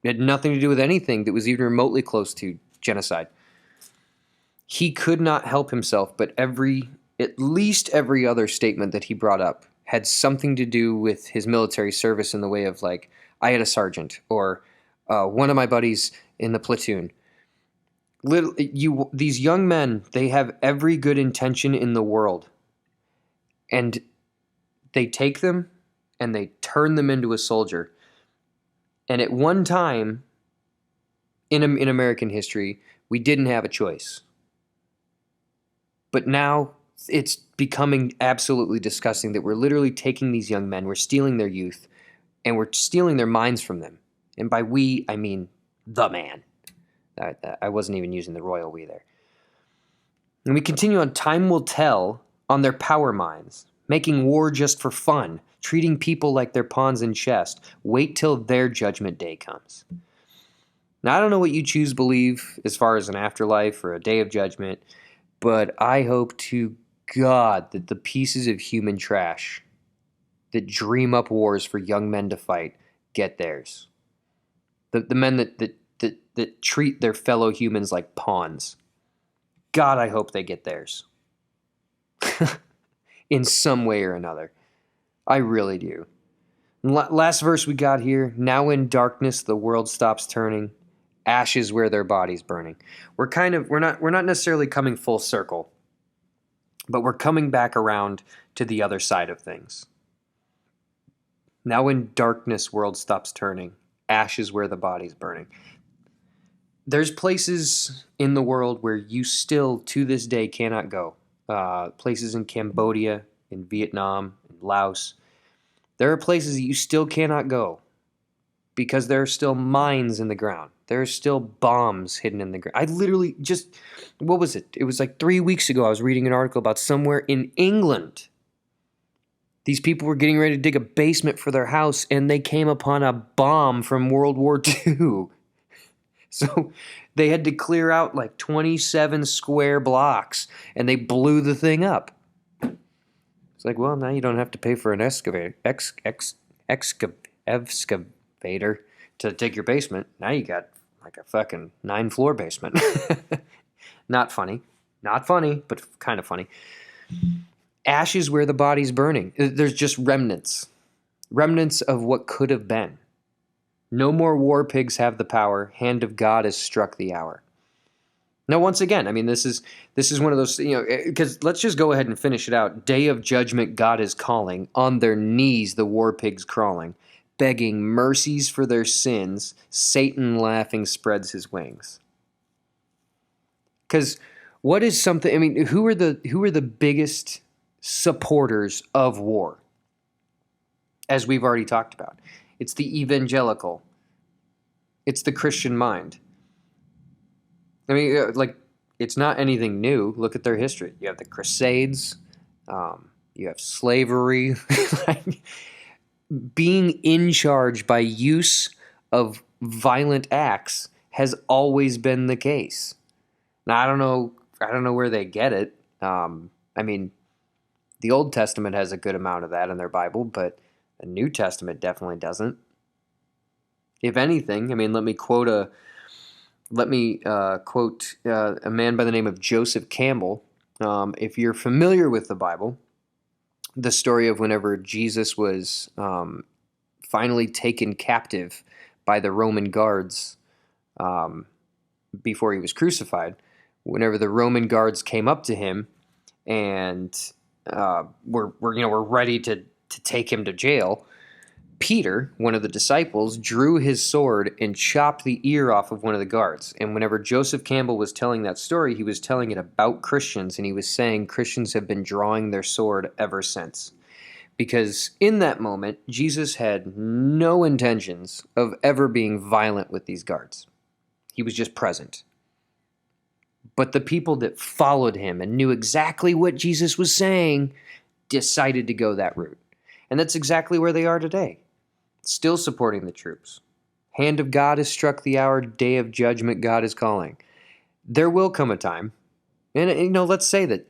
had nothing to do with anything that was even remotely close to genocide. He could not help himself, but at least every other statement that he brought up had something to do with his military service, in the way of, like, I had a sergeant, or one of my buddies in the platoon. These young men, they have every good intention in the world, and they take them and they turn them into a soldier. And at one time in American history, we didn't have a choice. But now it's becoming absolutely disgusting that we're literally taking these young men, we're stealing their youth, and we're stealing their minds from them. And by we, I mean the man. I wasn't even using the royal we there. And we continue on. Time will tell on their power minds, making war just for fun, treating people like they're pawns in chess. Wait till their judgment day comes. Now, I don't know what you choose to believe as far as an afterlife or a day of judgment, but I hope to God that the pieces of human trash that dream up wars for young men to fight get theirs. The men that treat their fellow humans like pawns. God, I hope they get theirs. In some way or another. I really do. Last verse we got here. Now in darkness the world stops turning. Ashes where their bodies burning. We're not necessarily coming full circle, but we're coming back around to the other side of things. Now in darkness world stops turning. Ashes where the body's burning. There's places in the world where you still, to this day, cannot go. Places in Cambodia, in Vietnam, in Laos. There are places that you still cannot go because there are still mines in the ground. There are still bombs hidden in the ground. I literally what was it? It was like 3 weeks ago I was reading an article about somewhere in England. These people were getting ready to dig a basement for their house, and they came upon a bomb from World War II. So they had to clear out like 27 square blocks, and they blew the thing up. It's like, well, now you don't have to pay for an excavator to dig your basement. Now you got like a fucking 9-floor basement. Not funny, but kind of funny. Ashes where the body's burning. There's just remnants of what could have been. No more war pigs have the power. Hand of God has struck the hour. Now, once again, I mean, this is one of those, because let's just go ahead and finish it out. Day of judgment, God is calling. On their knees, the war pigs crawling, begging mercies for their sins. Satan laughing spreads his wings. Because what is something? I mean, who are the biggest supporters of war? As we've already talked about. It's the evangelical. It's the Christian mind. I mean, like, it's not anything new. Look at their history. You have the Crusades. You have slavery. Being in charge by use of violent acts has always been the case. Now, I don't know where they get it. I mean, the Old Testament has a good amount of that in their Bible, but the New Testament definitely doesn't. If anything, I mean, let me quote a man by the name of Joseph Campbell. If you're familiar with the Bible, the story of whenever Jesus was finally taken captive by the Roman guards before he was crucified, whenever the Roman guards came up to him and were ready to take him to jail, Peter, one of the disciples, drew his sword and chopped the ear off of one of the guards. And whenever Joseph Campbell was telling that story, he was telling it about Christians, and he was saying Christians have been drawing their sword ever since. Because in that moment, Jesus had no intentions of ever being violent with these guards. He was just present. But the people that followed him and knew exactly what Jesus was saying decided to go that route. And that's exactly where they are today, still supporting the troops. Hand of God has struck the hour, day of judgment God is calling. There will come a time, and let's say that,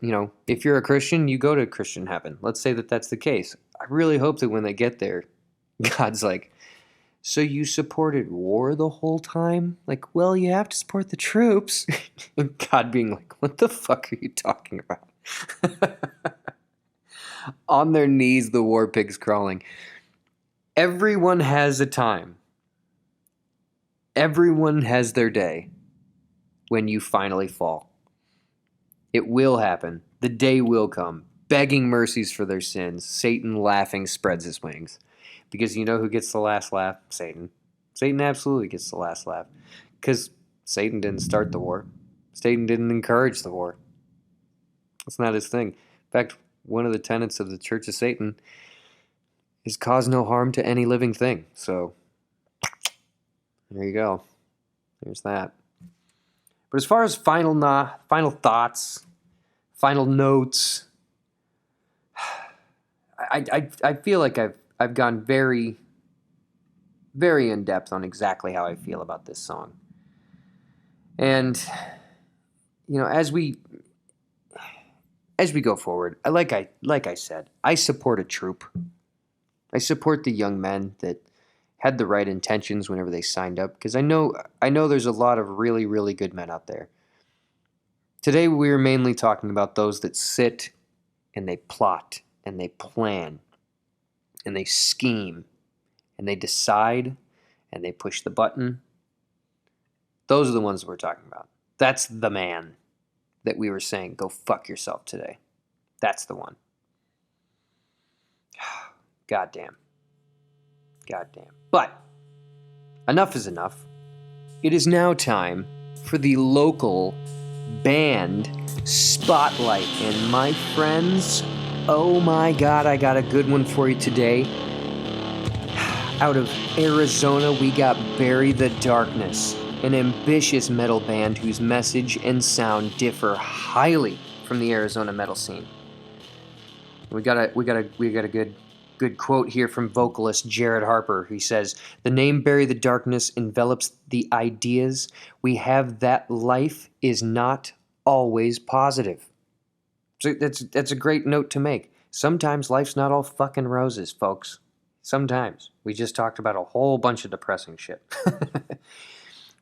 if you're a Christian, you go to Christian heaven. Let's say that that's the case. I really hope that when they get there, God's like, so you supported war the whole time? Like, well, you have to support the troops. And God being like, what the fuck are you talking about? On their knees, the war pigs crawling. Everyone has a time. Everyone has their day when you finally fall. It will happen. The day will come. Begging mercies for their sins. Satan laughing spreads his wings. Because you know who gets the last laugh? Satan. Satan absolutely gets the last laugh. Because Satan didn't start the war. Satan didn't encourage the war. That's not his thing. In fact, one of the tenets of the Church of Satan is cause no harm to any living thing. So, there you go. There's that. But as far as final thoughts, final notes, I feel like I've gone very, very in depth on exactly how I feel about this song. And as we go forward, like I said, I support a troop. I support the young men that had the right intentions whenever they signed up, because I know there's a lot of really, really good men out there. Today we're mainly talking about those that sit and they plot and they plan and they scheme and they decide and they push the button. Those are the ones we're talking about. That's the man that we were saying, go fuck yourself today. That's the one. Goddamn. But enough is enough. It is now time for the local band spotlight. And my friends, oh my God, I got a good one for you today. Out of Arizona, we got Bury the Darkness, an ambitious metal band whose message and sound differ highly from the Arizona metal scene. We got a good quote here from vocalist Jared Harper. He says, "The name Bury the Darkness envelops the ideas we have that life is not always positive." So that's a great note to make. Sometimes life's not all fucking roses, folks. Sometimes. We just talked about a whole bunch of depressing shit.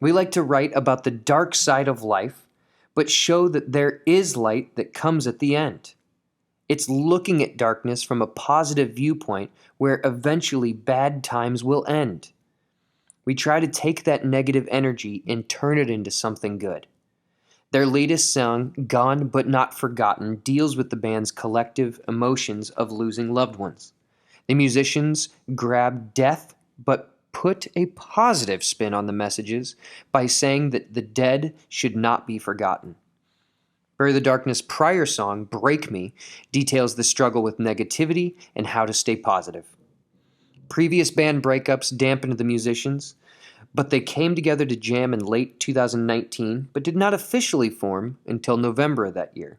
We like to write about the dark side of life, but show that there is light that comes at the end. It's looking at darkness from a positive viewpoint where eventually bad times will end. We try to take that negative energy and turn it into something good. Their latest song, Gone But Not Forgotten, deals with the band's collective emotions of losing loved ones. The musicians grab death but put a positive spin on the messages by saying that the dead should not be forgotten. Bury the Darkness' prior song, Break Me, details the struggle with negativity and how to stay positive. Previous band breakups dampened the musicians, but they came together to jam in late 2019, but did not officially form until November of that year.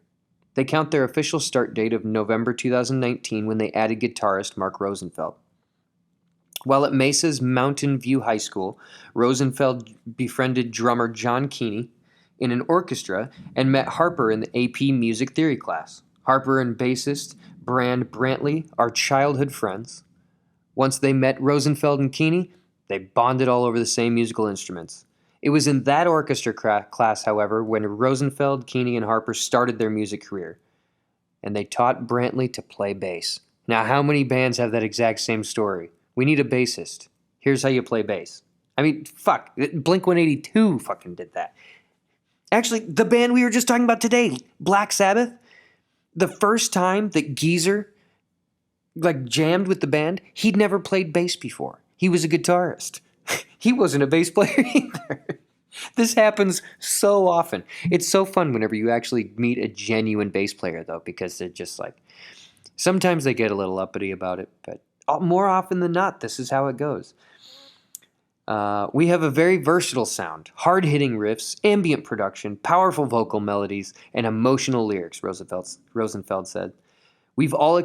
They count their official start date of November 2019 when they added guitarist Mark Rosenfeld. While at Mesa's Mountain View High School, Rosenfeld befriended drummer John Keeney in an orchestra and met Harper in the AP Music Theory class. Harper and bassist Brand Brantley are childhood friends. Once they met Rosenfeld and Keeney, they bonded all over the same musical instruments. It was in that orchestra class, however, when Rosenfeld, Keeney, and Harper started their music career, and they taught Brantley to play bass. Now, how many bands have that exact same story? We need a bassist. Here's how you play bass. I mean, fuck, Blink-182 fucking did that. Actually, the band we were just talking about today, Black Sabbath, the first time that Geezer jammed with the band, he'd never played bass before. He was a guitarist. He wasn't a bass player either. This happens so often. It's so fun whenever you actually meet a genuine bass player, though, because they're just like, Sometimes they get a little uppity about it, but more often than not, this is how it goes. We have a very versatile sound, hard-hitting riffs, ambient production, powerful vocal melodies, and emotional lyrics, Rosenfeld said. We've all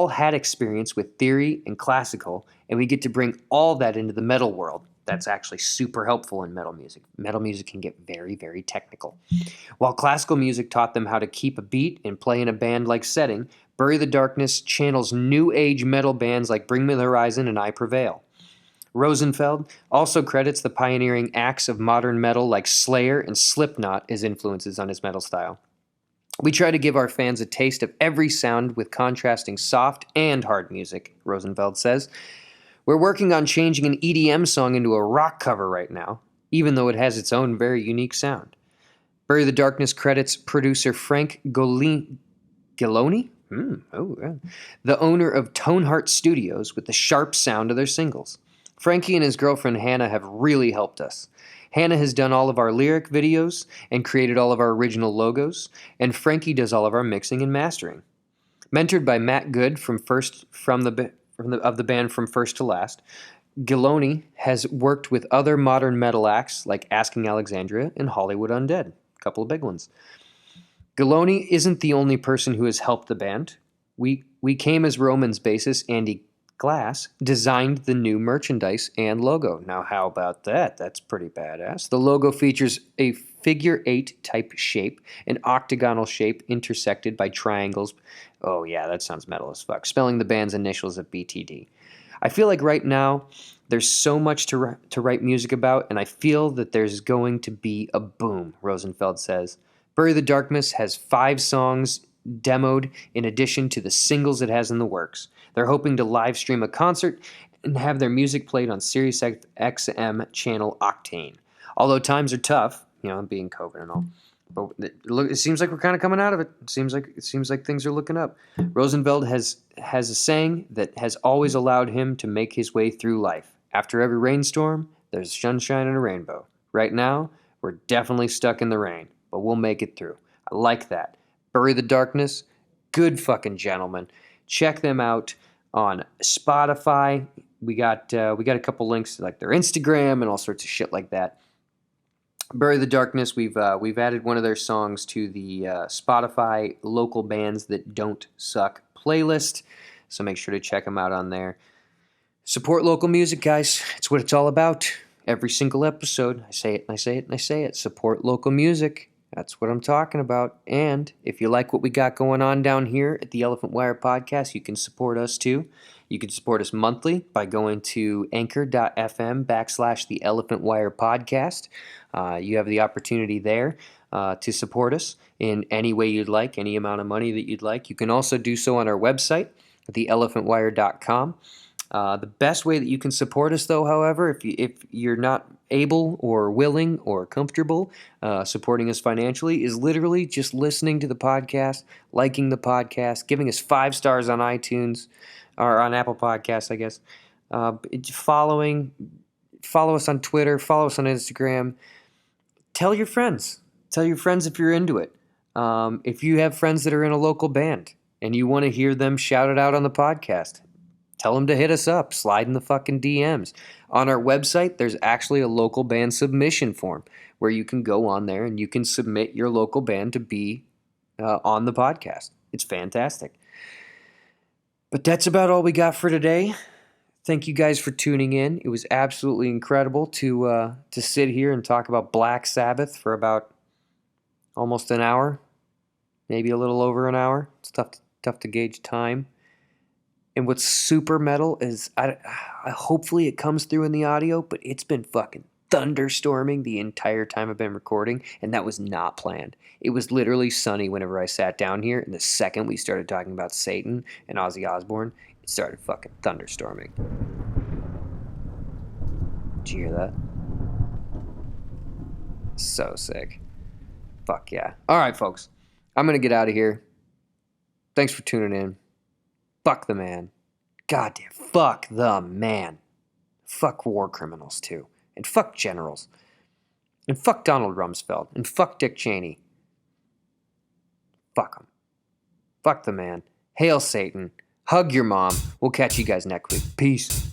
had experience with theory and classical, and we get to bring all that into the metal world. That's actually super helpful in metal music. Metal music can get very, very technical. While classical music taught them how to keep a beat and play in a band-like setting, Bury the Darkness channels new age metal bands like Bring Me the Horizon and I Prevail. Rosenfeld also credits the pioneering acts of modern metal like Slayer and Slipknot as influences on his metal style. We try to give our fans a taste of every sound with contrasting soft and hard music, Rosenfeld says. We're working on changing an EDM song into a rock cover right now, even though it has its own very unique sound. Bury the Darkness credits producer Frank Gilloni, the owner of Toneheart Studios, with the sharp sound of their singles. Frankie and his girlfriend Hannah have really helped us. Hannah has done all of our lyric videos and created all of our original logos, and Frankie does all of our mixing and mastering. Mentored by Matt Good of the band From First to Last, Gilloni has worked with other modern metal acts like Asking Alexandria and Hollywood Undead, a couple of big ones. Gilloni isn't the only person who has helped the band. We came as Roman's bassist, Andy Glass, designed the new merchandise and logo. Now, how about that? That's pretty badass. The logo features a figure 8 type shape, an octagonal shape intersected by triangles. Oh, yeah, that sounds metal as fuck. Spelling the band's initials of BTD. I feel like right now there's so much to write music about, and I feel that there's going to be a boom, Rosenfeld says. Bury the Darkness has 5 songs demoed in addition to the singles it has in the works. They're hoping to live stream a concert and have their music played on Sirius XM channel Octane. Although times are tough, being COVID and all, but it seems like we're kind of coming out of it. It seems like things are looking up. Rosenfeld has a saying that has always allowed him to make his way through life. After every rainstorm, there's sunshine and a rainbow. Right now, we're definitely stuck in the rain, but we'll make it through. I like that. Bury the Darkness, good fucking gentlemen. Check them out on Spotify. We got a couple links to like their Instagram and all sorts of shit like that. Bury the Darkness. We've added one of their songs to the Spotify local bands that don't suck playlist. So make sure to check them out on there. Support local music, guys. It's what it's all about. Every single episode, I say it and I say it and I say it. Support local music. That's what I'm talking about. And if you like what we got going on down here at the Elephant Wire Podcast, you can support us too. You can support us monthly by going to anchor.fm/the Elephant Wire Podcast. You have the opportunity there to support us in any way you'd like, any amount of money that you'd like. You can also do so on our website, theelephantwire.com. The best way that you can support us, though, however, if you're not able or willing or comfortable supporting us financially, is literally just listening to the podcast, liking the podcast, giving us 5 stars on iTunes or on Apple Podcasts, I guess. Follow us on Twitter, follow us on Instagram. Tell your friends. Tell your friends if you're into it. If you have friends that are in a local band and you want to hear them shout it out on the podcast, tell them to hit us up. Slide in the fucking DMs. On our website, there's actually a local band submission form where you can go on there and you can submit your local band to be on the podcast. It's fantastic. But that's about all we got for today. Thank you guys for tuning in. It was absolutely incredible to sit here and talk about Black Sabbath for about almost an hour, maybe a little over an hour. It's tough to gauge time. And what's super metal is, I hopefully it comes through in the audio, but it's been fucking thunderstorming the entire time I've been recording, and that was not planned. It was literally sunny whenever I sat down here, and the second we started talking about Satan and Ozzy Osbourne, it started fucking thunderstorming. Did you hear that? So sick. Fuck yeah. All right, folks. I'm going to get out of here. Thanks for tuning in. Fuck the man. Goddamn. Fuck the man. Fuck war criminals, too. And fuck generals. And fuck Donald Rumsfeld. And fuck Dick Cheney. Fuck them. Fuck the man. Hail Satan. Hug your mom. We'll catch you guys next week. Peace.